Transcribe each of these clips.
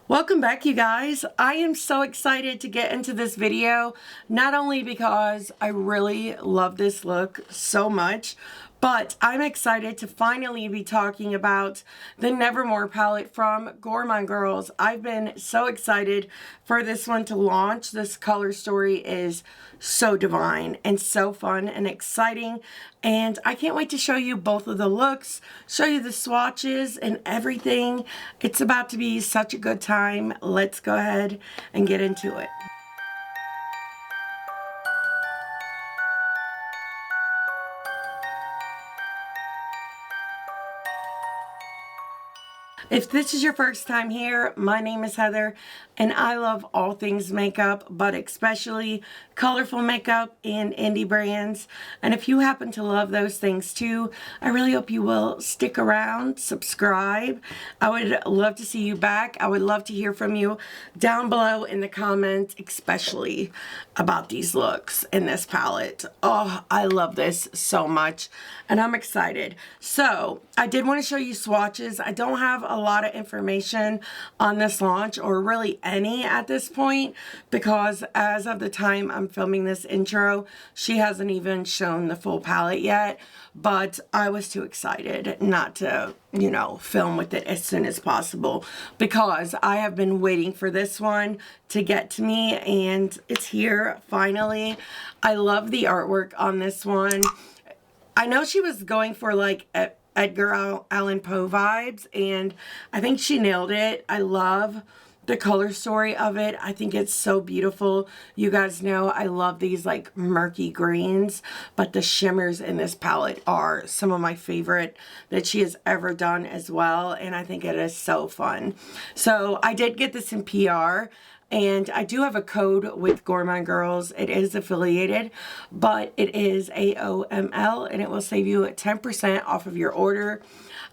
Welcome back, you guys. I am so excited to get into this video, not only because I really love this look so much, but I'm excited to finally be talking about the Nevermore palette from Gourmande Girls. I've been so excited for this one to launch. This color story is so divine and so fun and exciting, and I can't wait to show you both of the looks, show you the swatches and everything. It's about to be such a good time. Let's go ahead and get into it. If this is your first time here, my name is Heather, and I love all things makeup, but especially colorful makeup and indie brands. And if you happen to love those things too, I really hope you will stick around, subscribe. I would love to see you back. I would love to hear from you down below in the comments, especially about these looks in this palette. Oh, I love this so much, and I'm excited. So I did want to show you swatches. I don't have a lot of information on this launch, or really any at this point, because as of the time I'm filming this intro, she hasn't even shown the full palette yet. But I was too excited not to, you know, film with it as soon as possible, because I have been waiting for this one to get to me, and it's here finally. I love the artwork on this one. I know she was going for like Edgar Allan Poe vibes, and I think she nailed it. I love the color story of it. I think it's so beautiful. You guys know I love these like murky greens, but the shimmers in this palette are some of my favorite that she has ever done as well, and I think it is so fun. So I did get this in PR, and I do have a code with Gourmande Girls. It is affiliated, but it is AOML, and it will save you 10% off of your order.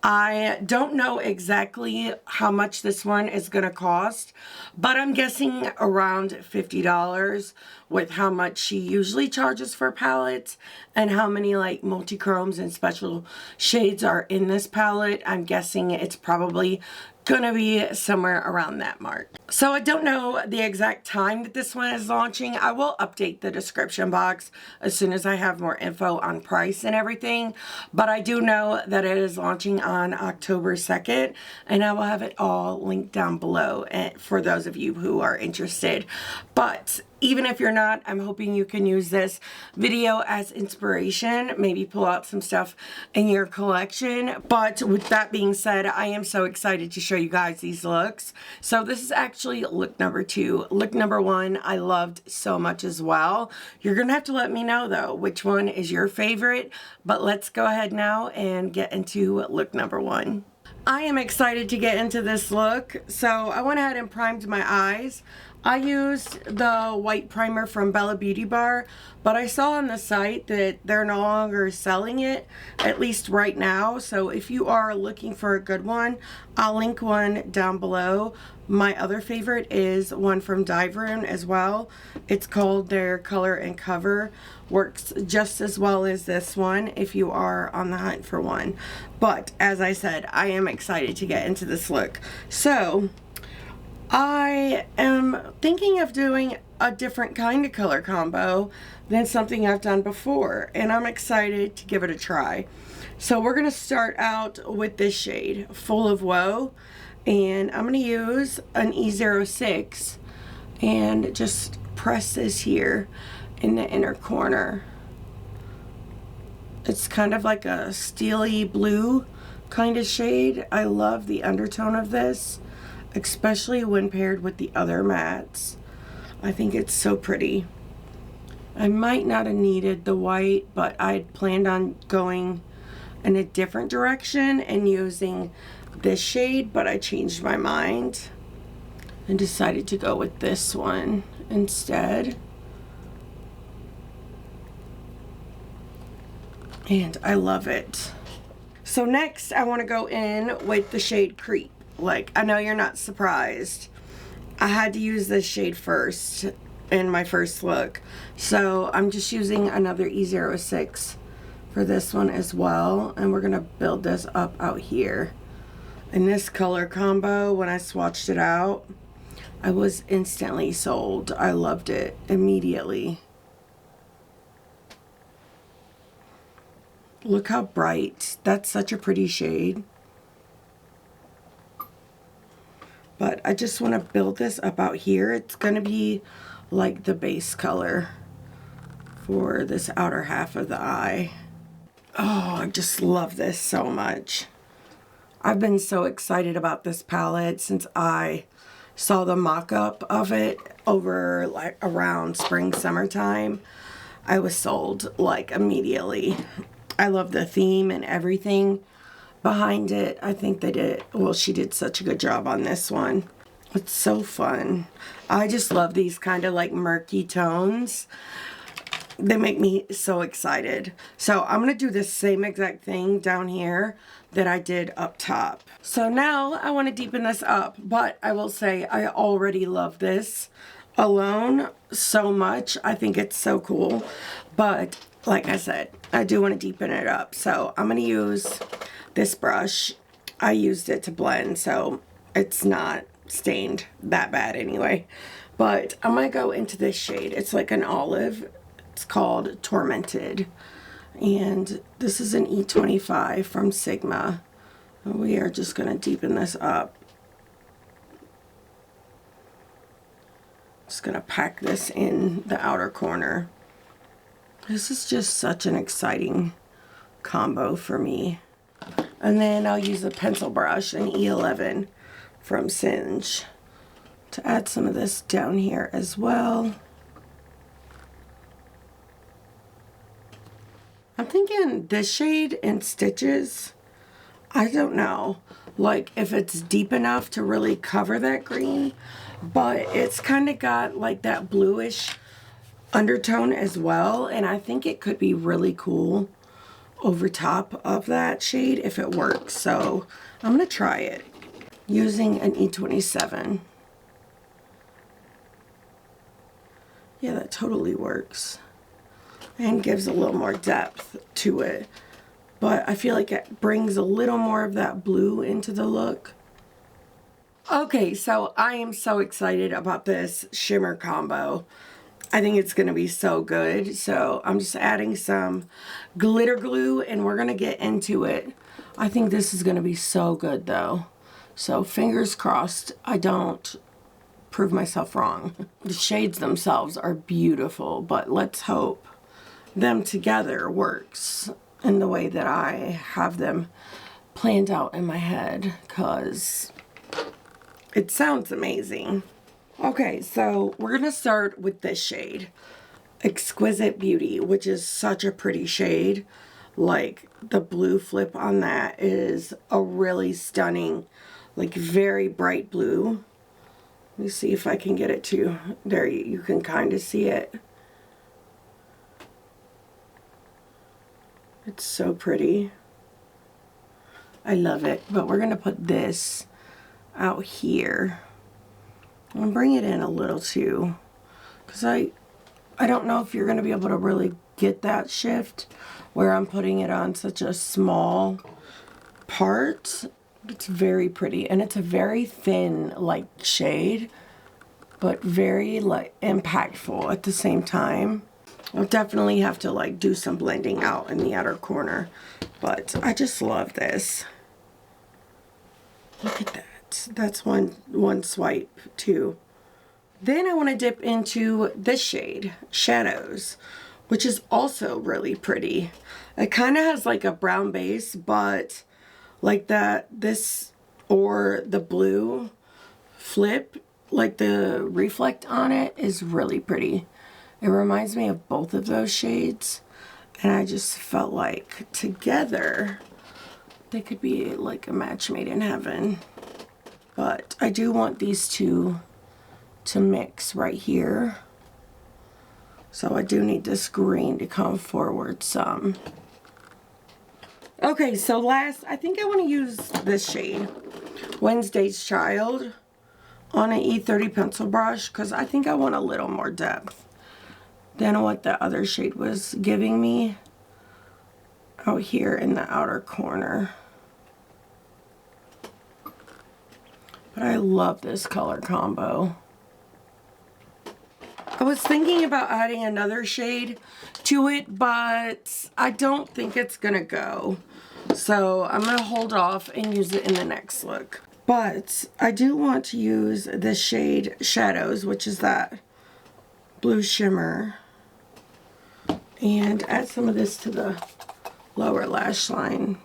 I don't know exactly how much this one is going to cost, but I'm guessing around $50 with how much she usually charges for palettes and how many like multi-chromes and special shades are in this palette. I'm guessing it's probably gonna be somewhere around that mark. So I don't know the exact time that this one is launching. I will update the description box as soon as I have more info on price and everything, but I do know that it is launching on October 2nd, and I will have it all linked down below for those of you who are interested. But even if you're not, I'm hoping you can use this video as inspiration, maybe pull out some stuff in your collection. But with that being said, I am so excited to show you guys these looks. So this is actually look number 2. Look number 1, I loved so much as well. You're gonna have to let me know though, which one is your favorite, but let's go ahead now and get into look number 1. I am excited to get into this look. So I went ahead and primed my eyes. I used the white primer from Bella Beauty Bar, but I saw on the site that they're no longer selling it, at least right now. So if you are looking for a good one, I'll link one down below. My other favorite is one from Dive-Room as well. It's called their Color and Cover. Works just as well as this one if you are on the hunt for one. But as I said, I am excited to get into this look. So I am thinking of doing a different kind of color combo than something I've done before, and I'm excited to give it a try. So we're going to start out with this shade, Full of Woe, and I'm going to use an E06 and just press this here in the inner corner. It's kind of like a steely blue kind of shade. I love the undertone of this, especially when paired with the other mattes. I think it's so pretty. I might not have needed the white, but I'd planned on going in a different direction and using this shade, but I changed my mind and decided to go with this one instead. And I love it. So next I want to go in with the shade Creep. Like, I know you're not surprised. I had to use this shade first in my first look. So I'm just using another E06 for this one as well. And we're going to build this up out here. And this color combo, when I swatched it out, I was instantly sold. I loved it immediately. Look how bright. That's such a pretty shade. But I just want to build this up out here. It's going to be like the base color for this outer half of the eye. Oh, I just love this so much. I've been so excited about this palette since I saw the mock-up of it over like around spring, summertime. I was sold like immediately. I love the theme and everything behind it. I think they did, well, she did such a good job on this one. It's so fun. I just love these kind of like murky tones. They make me so excited. So I'm going to do the same exact thing down here that I did up top. So now I want to deepen this up, but I will say I already love this alone so much. I think it's so cool. But like I said, I do want to deepen it up. So I'm going to use this brush. I used it to blend, so it's not stained that bad anyway. But I'm going to go into this shade. It's like an olive. It's called Tormented, and this is an E25 from Sigma. And we are just going to deepen this up. Just going to pack this in the outer corner. This is just such an exciting combo for me. And then I'll use a pencil brush, an E11 from Singe, to add some of this down here as well. I'm thinking this shade in Stitches, I don't know, like if it's deep enough to really cover that green, but it's kind of got like that bluish undertone as well, and I think it could be really cool over top of that shade if it works. So I'm going to try it using an E27. Yeah, that totally works. And gives a little more depth to it. But I feel like it brings a little more of that blue into the look. Okay, so I am so excited about this shimmer combo. I think it's going to be so good. So I'm just adding some glitter glue and we're going to get into it. I think this is going to be so good though. So fingers crossed I don't prove myself wrong. The shades themselves are beautiful, but let's hope them together works in the way that I have them planned out in my head, because it sounds amazing. Okay, so we're gonna start with this shade, Exquisite Beauty, which is such a pretty shade. Like the blue flip on that is a really stunning, like very bright blue. Let me see if I can get it to there. You can kind of see it. It's so pretty. I love it. But we're going to put this out here. I'm going to bring it in a little too, because I don't know if you're going to be able to really get that shift where I'm putting it on such a small part. It's very pretty, and it's a very thin like shade, but very like impactful at the same time. I'll definitely have to like do some blending out in the outer corner, but I just love this. Look at that. That's one swipe too. Then I want to dip into this shade, Shadows, which is also really pretty. It kind of has like a brown base, but like this or the blue flip, like the reflect on it is really pretty. It reminds me of both of those shades, and I just felt like together they could be like a match made in heaven. But I do want these two to mix right here. So I do need this green to come forward some. Okay, so last, I think I want to use this shade, Wednesday's Child, on an E30 pencil brush, because I think I want a little more depth than what the other shade was giving me out here in the outer corner. But I love this color combo. I was thinking about adding another shade to it, but I don't think it's gonna go. So I'm gonna hold off and use it in the next look. But I do want to use this shade Shadows, which is that blue shimmer, and add some of this to the lower lash line.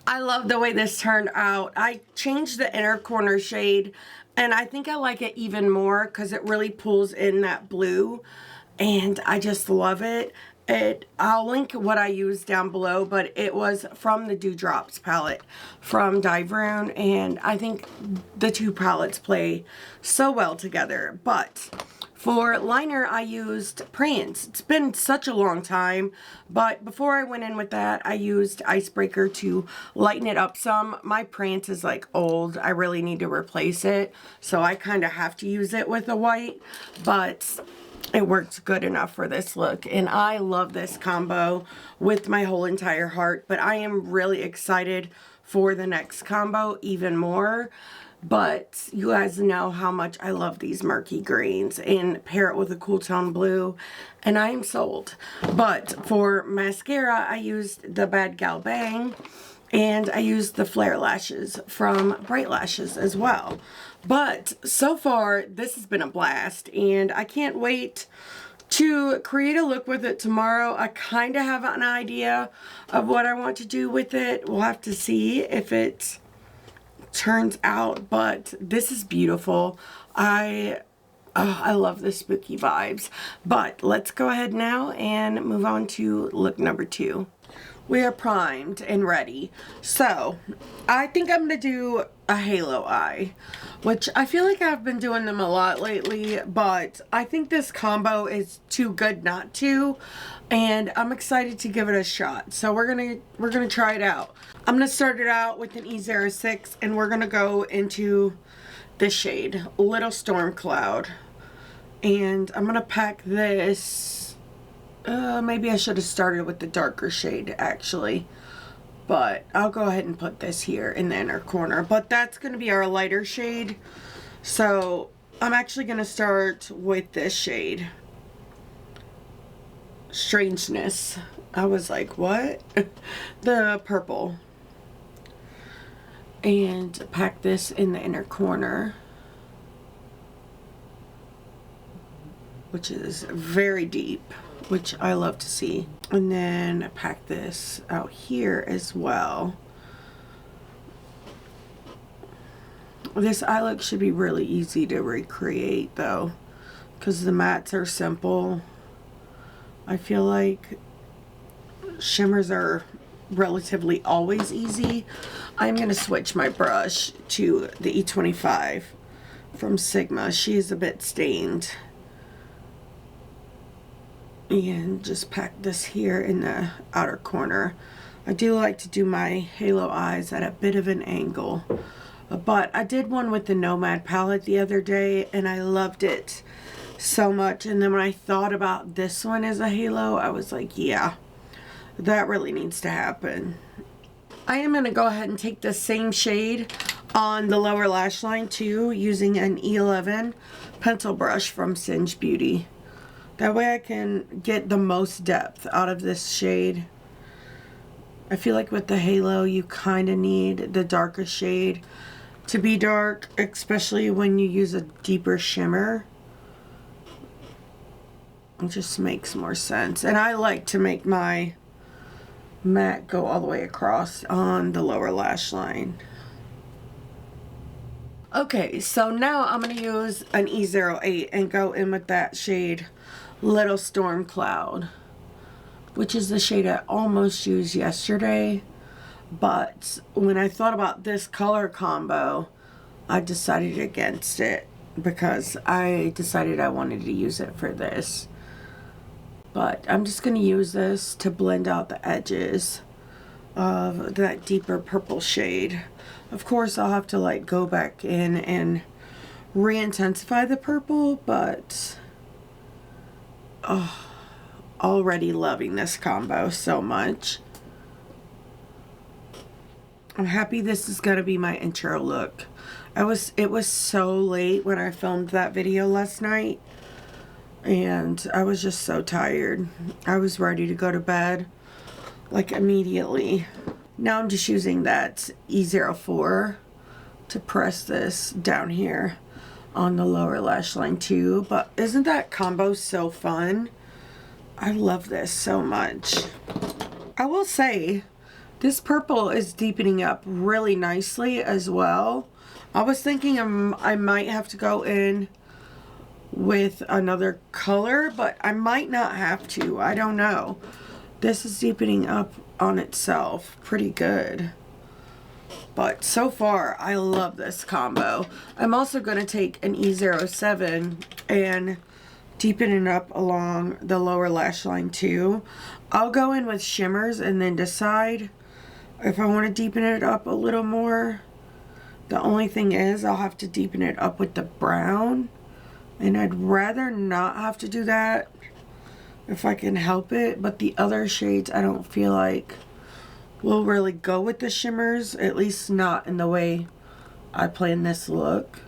I love the way this turned out. I changed the inner corner shade, and I think I like it even more because it really pulls in that blue, and I just love it. I'll link what I used down below, but it was from the Dewdrops palette from Diverune, and I think the two palettes play so well together. But for liner, I used Prance. It's been such a long time, but before I went in with that, I used Icebreaker to lighten it up some. My Prance is like old. I really need to replace it, so I kind of have to use it with a white, but it works good enough for this look, and I love this combo with my whole entire heart. But I am really excited for the next combo even more. But you guys know how much I love these murky greens, and pair it with a cool tone blue, and I am sold. But for mascara, I used the Bad Gal Bang, and I used the Flare Lashes from Bright Lashes as well. But so far, this has been a blast, and I can't wait to create a look with it tomorrow. I kind of have an idea of what I want to do with it. We'll have to see if it turns out, but this is beautiful. I love the spooky vibes. But let's go ahead now and move on to look number 2. We are primed and ready. So I think I'm going to do a halo eye, which I feel like I've been doing them a lot lately, but I think this combo is too good not to, and I'm excited to give it a shot. So we're gonna try it out. I'm gonna start it out with an E06, and we're gonna go into this shade, Little Storm Cloud, and I'm gonna pack this. Maybe I should have started with the darker shade actually, but I'll go ahead and put this here in the inner corner. But that's going to be our lighter shade, so I'm actually going to start with this shade, Strangeness. I was like, what? The purple, and pack this in the inner corner, which is very deep, which I love to see. And then pack this out here as well. This eye look should be really easy to recreate though, because the mattes are simple. I feel like shimmers are relatively always easy. I'm going to switch my brush to the E25 from Sigma. She is a bit stained. And just pack this here in the outer corner. I do like to do my halo eyes at a bit of an angle, but I did one with the Nomad palette the other day and I loved it so much, and then when I thought about this one as a halo, I was like, yeah, that really needs to happen. I am going to go ahead and take the same shade on the lower lash line too, using an E11 pencil brush from Singe Beauty. That way I can get the most depth out of this shade. I feel like with the halo, you kind of need the darker shade to be dark, especially when you use a deeper shimmer. It just makes more sense. And I like to make my matte go all the way across on the lower lash line. Okay, so now I'm going to use an E08 and go in with that shade Little Storm Cloud, which is the shade I almost used yesterday, but when I thought about this color combo, I decided against it because I decided I wanted to use it for this. But I'm just going to use this to blend out the edges of that deeper purple shade. Of course, I'll have to like go back in and re-intensify the purple, but oh, already loving this combo so much. I'm happy this is gonna be my intro look. It was so late when I filmed that video last night, and I was just so tired. I was ready to go to bed, like, immediately. Now I'm just using that E04 to press this down here on the lower lash line too. But isn't that combo so fun? I love this so much. I will say, this purple is deepening up really nicely as well. I was thinking I might have to go in with another color, but I might not have to. I don't know. This is deepening up on itself pretty good. But so far, I love this combo. I'm also going to take an E07 and deepen it up along the lower lash line too. I'll go in with shimmers and then decide if I want to deepen it up a little more. The only thing is I'll have to deepen it up with the brown, and I'd rather not have to do that if I can help it. But the other shades I don't feel like will really go with the shimmers, at least not in the way I plan this look.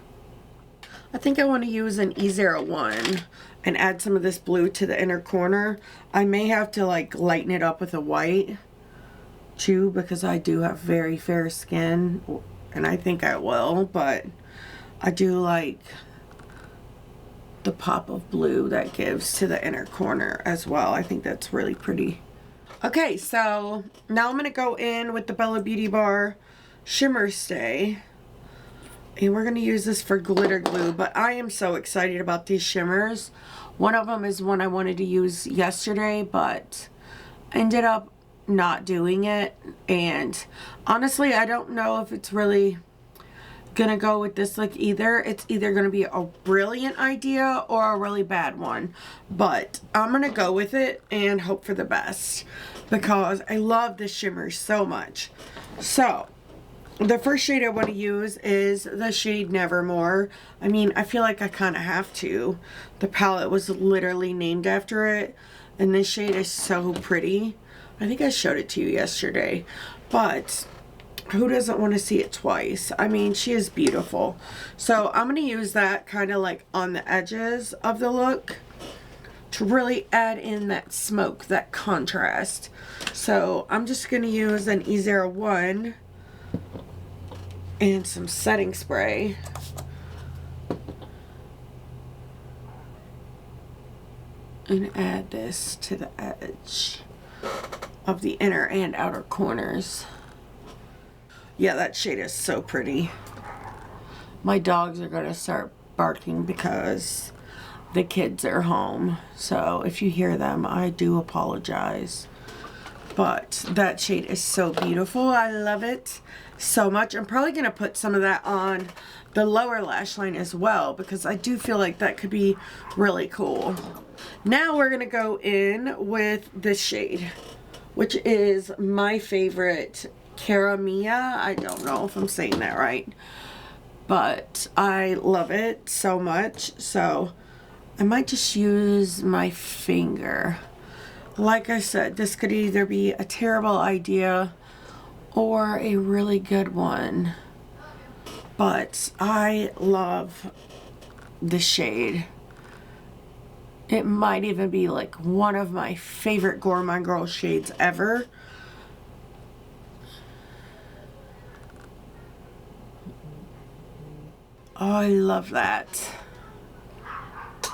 I think I want to use an E01 and add some of this blue to the inner corner. I may have to like lighten it up with a white too, because I do have very fair skin, and I think I will, but I do like the pop of blue that gives to the inner corner as well. I think that's really pretty. Okay, so now I'm going to go in with the Bella Beauty Bar Shimmer Stay. And we're going to use this for glitter glue, but I am so excited about these shimmers. One of them is one I wanted to use yesterday, but ended up not doing it. And honestly, I don't know if it's really gonna go with this look either. It's either gonna be a brilliant idea or a really bad one, but I'm gonna go with it and hope for the best because I love the shimmers so much. So the first shade I want to use is the shade Nevermore. I mean, I feel like I kind of have to. The palette was literally named after it, and this shade is so pretty. I think I showed it to you yesterday, but who doesn't want to see it twice? I mean, she is beautiful. So I'm going to use that kind of like on the edges of the look to really add in that smoke, that contrast. So I'm just going to use an E01 and some setting spray. And add this to the edge of the inner and outer corners. Yeah, that shade is so pretty. My dogs are gonna start barking because the kids are home. So if you hear them, I do apologize. But that shade is so beautiful. I love it so much. I'm probably gonna put some of that on the lower lash line as well, because I do feel like that could be really cool. Now we're gonna go in with this shade, which is my favorite, Caramia. I don't know if I'm saying that right, but I love it so much. So I might just use my finger. Like I said, this could either be a terrible idea or a really good one, but I love the shade. It might even be like one of my favorite Gourmande Girl shades ever. Oh, I love that.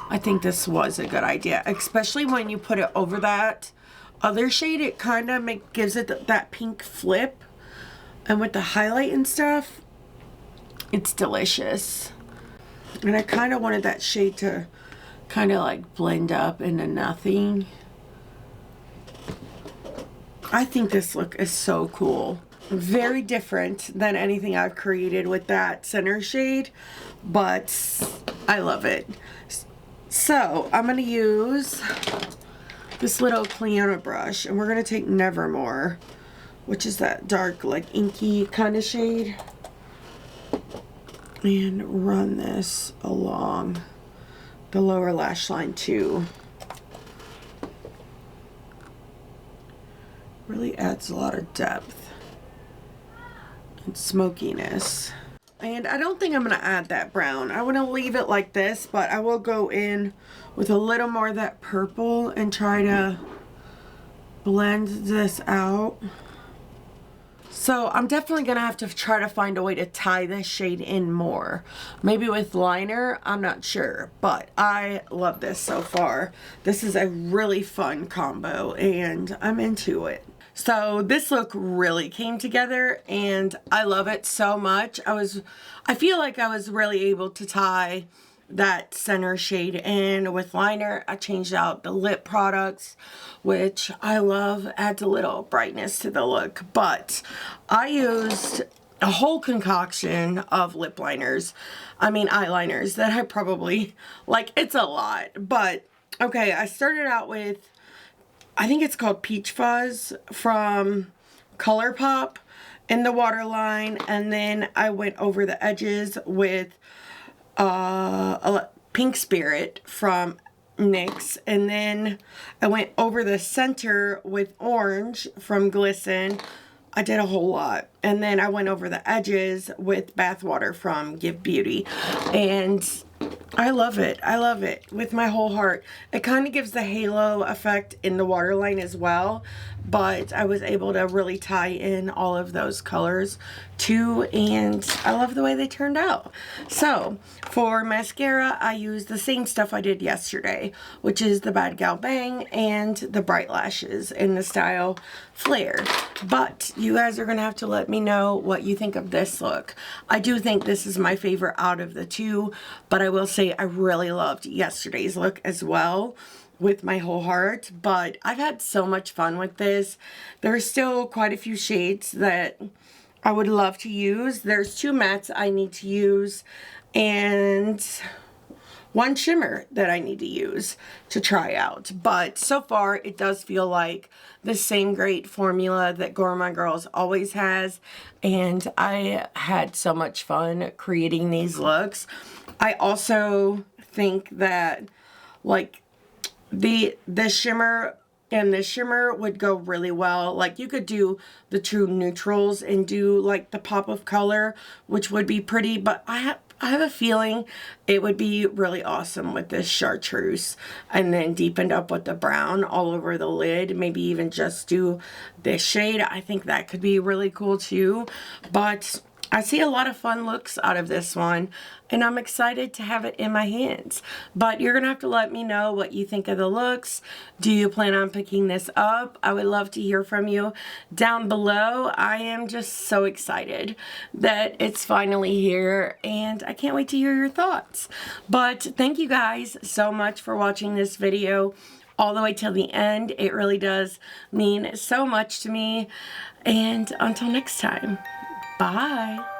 I think this was a good idea, especially when you put it over that other shade. It kind of gives it that pink flip, and with the highlight and stuff, it's delicious. And I kind of wanted that shade to kind of like blend up into nothing. I think this look is so cool. Very different than anything I've created with that center shade, but I love it. So I'm going to use this little Cliona brush, and we're going to take Nevermore, which is that dark, like inky kind of shade, and run this along the lower lash line too. Really adds a lot of depth. and smokiness. And I don't think I'm going to add that brown. I want to leave it like this, but I will go in with a little more of that purple and try to blend this out. So I'm definitely going to have to try to find a way to tie this shade in more. Maybe with liner, I'm not sure. But I love this so far. This is a really fun combo and I'm into it. So this look really came together and I love it so much. I feel like I was really able to tie that center shade in with liner. I changed out the lip products, which I love, adds a little brightness to the look. But I used a whole concoction of lip liners, eyeliners that I probably, it's a lot. But okay, I started out with, I think it's called Peach Fuzz from ColourPop in the waterline, and then I went over the edges with a Pink Spirit from NYX, and then I went over the center with Orange from Glisten. I did a whole lot. And then I went over the edges with Bathwater from Give Beauty. And I love it. I love it with my whole heart. It kind of gives the halo effect in the waterline as well. But I was able to really tie in all of those colors too. And I love the way they turned out. So for mascara, I used the same stuff I did yesterday, which is the Bad Gal Bang and the Bright Lashes in the style Flare. But you guys are going to have to let me know what you think of this look. I do think this is my favorite out of the two, but I will say I really loved yesterday's look as well with my whole heart. But I've had so much fun with this. There's still quite a few shades that I would love to use. There's 2 mattes I need to use and 1 shimmer that I need to use to try out. But so far, it does feel like the same great formula that Gourmande Girls always has. And I had so much fun creating these looks. I also think that, the shimmer and this shimmer would go really well. Like, you could do the true neutrals and do, the pop of color, which would be pretty. But I have a feeling it would be really awesome with this chartreuse and then deepened up with the brown all over the lid. Maybe even just do this shade. I think that could be really cool too. But I see a lot of fun looks out of this one and I'm excited to have it in my hands. But you're gonna have to let me know what you think of the looks. Do you plan on picking this up? I would love to hear from you down below. I am just so excited that it's finally here and I can't wait to hear your thoughts. But thank you guys so much for watching this video all the way till the end. It really does mean so much to me. And until next time, bye.